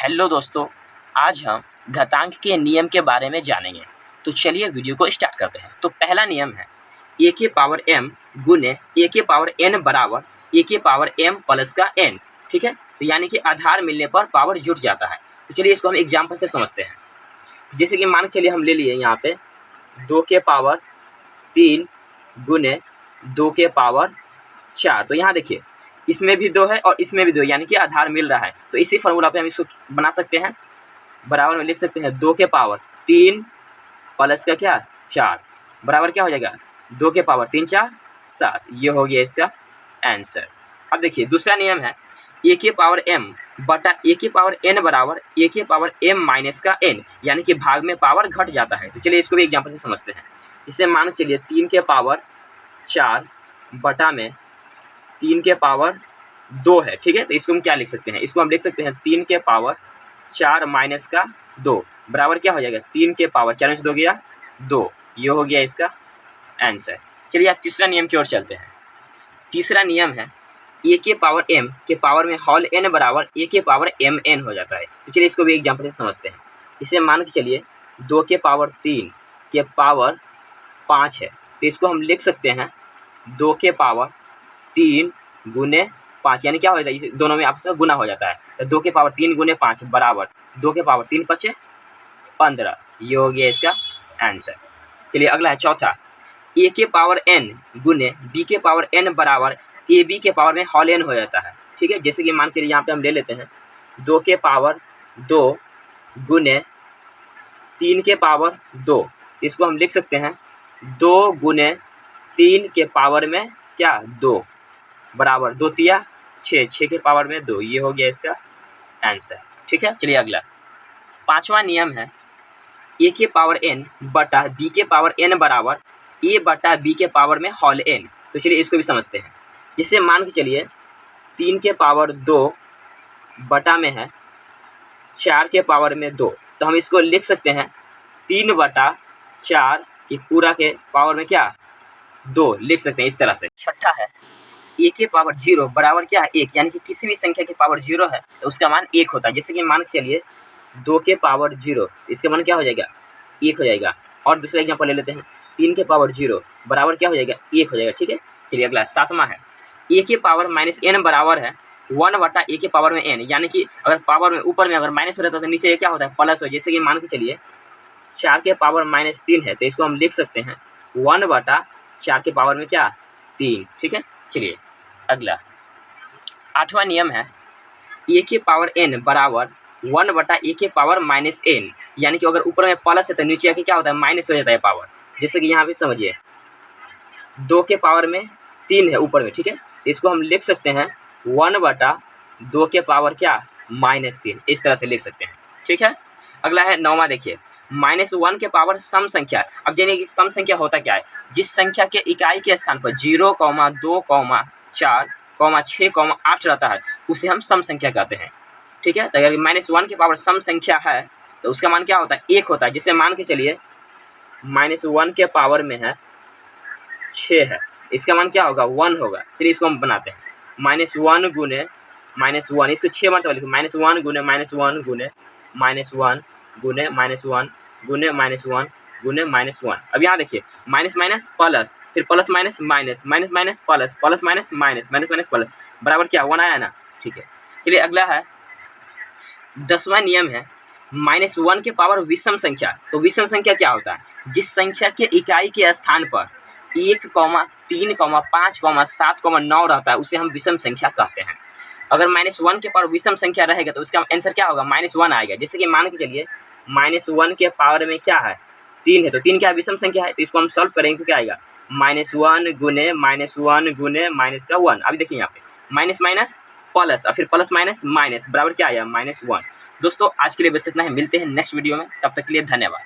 Hello दोस्तों, आज हम घातांक के नियम के बारे में जानेंगे। तो चलिए वीडियो को स्टार्ट करते हैं। तो पहला नियम है ए के पावर m गुने ए के पावर n बराबर ए के पावर m प्लस का n। ठीक है, तो यानी कि आधार मिलने पर पावर जुट जाता है। तो चलिए इसको हम एग्जाम्पल से समझते हैं। जैसे कि मान के चलिए हम ले लिए यहाँ पे 2 के पावर 3 गुने 2 के पावर 4। तो यहाँ देखिए इसमें भी 2 है और इसमें भी 2, यानी कि आधार मिल रहा है। तो इसी फॉर्मूला पे हम इसको बना सकते हैं, बराबर में लिख सकते हैं 2 के पावर 3 प्लस का क्या 4 बराबर क्या हो जाएगा 2 के पावर 3 4 7। ये हो गया इसका आंसर। अब देखिए दूसरा नियम है ए के पावर m बटा ए के पावर n बराबर ए के पावर m माइनस का n, यानी कि भाग में पावर घट जाता है। तो चलिए इसको भी एग्जाम्पल से समझते हैं। इसे मान के चलिए 3 के पावर 4 बटा में 3 के पावर 2 है। ठीक है, तो इसको हम क्या लिख सकते हैं, इसको हम लिख सकते हैं 3 के पावर 4 माइनस का 2 बराबर क्या हो जाएगा 3 के पावर 4 में से 2 गया 2। ये हो गया इसका आंसर। चलिए आप तीसरा नियम की ओर चलते हैं। तीसरा नियम है ए के पावर m के पावर में होल n बराबर ए के पावर mn हो जाता है। तो चलिए इसको भी एग्जाम्पल से समझते हैं। इसे मान के चलिए 2 के पावर 3 के पावर 5 है। तो इसको हम लिख सकते हैं 2 के पावर 3 गुने 5, यानी क्या हो जाता है इस दोनों में आपस में गुना हो जाता है। तो 2 के पावर 3 गुने 5 बराबर 2 के पावर 3 5 15। ये हो गया इसका आंसर। चलिए अगला है चौथा ए के पावर n गुने बी के पावर n बराबर ए बी के पावर में होल n हो जाता है। ठीक है, जैसे कि मान के यहाँ पे हम ले लेते हैं 2 के पावर 2 गुने 3 के पावर 2। इसको हम लिख सकते हैं 2 गुने 3 के पावर में क्या 2 बराबर 2 तिया 6 6 के पावर में 2। ये हो गया इसका आंसर। ठीक है, चलिए अगला पांचवा नियम है ए के पावर n बटा बी के पावर n बराबर ए बटा बी के पावर में होल n। तो चलिए इसको भी समझते हैं। जिससे मान के चलिए 3 के पावर 2 बटा में है 4 के पावर में 2। तो हम इसको लिख सकते हैं 3 बटा 4 की पूरा के पावर में क्या 2 लिख सकते हैं इस तरह से। छठा है ए के पावर 0 बराबर क्या है 1, यानी कि किसी भी संख्या के पावर 0 है तो उसका मान 1 होता है। जैसे कि मान के चलिए 2 के पावर 0, इसका मान क्या हो जाएगा 1 हो जाएगा। और दूसरा एग्जांपल ले लेते हैं 3 के पावर 0 बराबर क्या हो जाएगा 1 हो जाएगा। ठीक है, चलिए अगला सातवां है ए के पावर माइनस n बराबर है 1 बटा ए के पावर में n, यानी कि अगर पावर में ऊपर में अगर माइनस में रहता है तो नीचे ये क्या होता है प्लस हो। जैसे कि मान के चलिए 4 के पावर माइनस 3 है, तो इसको हम लिख सकते हैं 1 बटा 4 के पावर में क्या 3। ठीक है, चलिए अगला आठवां नियम है ए के पावर n बराबर 1 बटा ए के पावर माइनस n, यानी कि अगर ऊपर में प्लस है तो नीचे आके क्या होता है माइनस हो जाता है पावर। जैसे कि यहाँ पे समझिए 2 के पावर में 3 है ऊपर में। ठीक है, इसको हम लिख सकते हैं 1 बटा 2 के पावर क्या -3, इस तरह से लिख सकते हैं। ठीक है, अगला है नौवां। देखिए -1 के पावर सम संख्या। अब जानिए कि सम संख्या होता क्या है, जिस संख्या के इकाई के स्थान पर 0, 2, 4, 6, 8 रहता है उसे हम सम संख्या कहते हैं। ठीक है, तो अगर -1 के पावर सम संख्या है तो उसका मान क्या होता है 1 होता है। जैसे मान के चलिए -1 के पावर में है 6 है, इसका मान क्या होगा 1 होगा। चलिए इसको हम बनाते हैं -1 गुने -1, इसको 6 मरतबा लिखो -1 गुने -1 गुने -1 गुने -1 गुने -1 गुने -1। अब यहाँ देखिए माइनस माइनस प्लस, फिर plus minus minus, minus minus plus, plus minus minus, minus minus plus बराबर क्या 1 आया ना। ठीक है, चलिए अगला है 10वां नियम है -1 के पावर विषम संख्या। तो विषम संख्या क्या होता है, जिस संख्या के इकाई के स्थान पर 1, 3, 5, 7, 9 रहता है उसे हम विषम संख्या कहते हैं। अगर -1 के पावर विषम संख्या रहेगा तो उसका आंसर क्या होगा -1 आएगा। जैसे कि मान के चलिए -1 के पावर में क्या है 3 है, तो 3 क्या विषम संख्या है, तो इसको हम सॉल्व करेंगे तो क्या आएगा -1 गुने -1 गुने माइनस का 1। अभी देखिए यहाँ पे माइनस माइनस प्लस और फिर प्लस माइनस माइनस बराबर क्या आया -1। दोस्तों आज के लिए बस इतना है, मिलते हैं नेक्स्ट वीडियो में, तब तक के लिए धन्यवाद।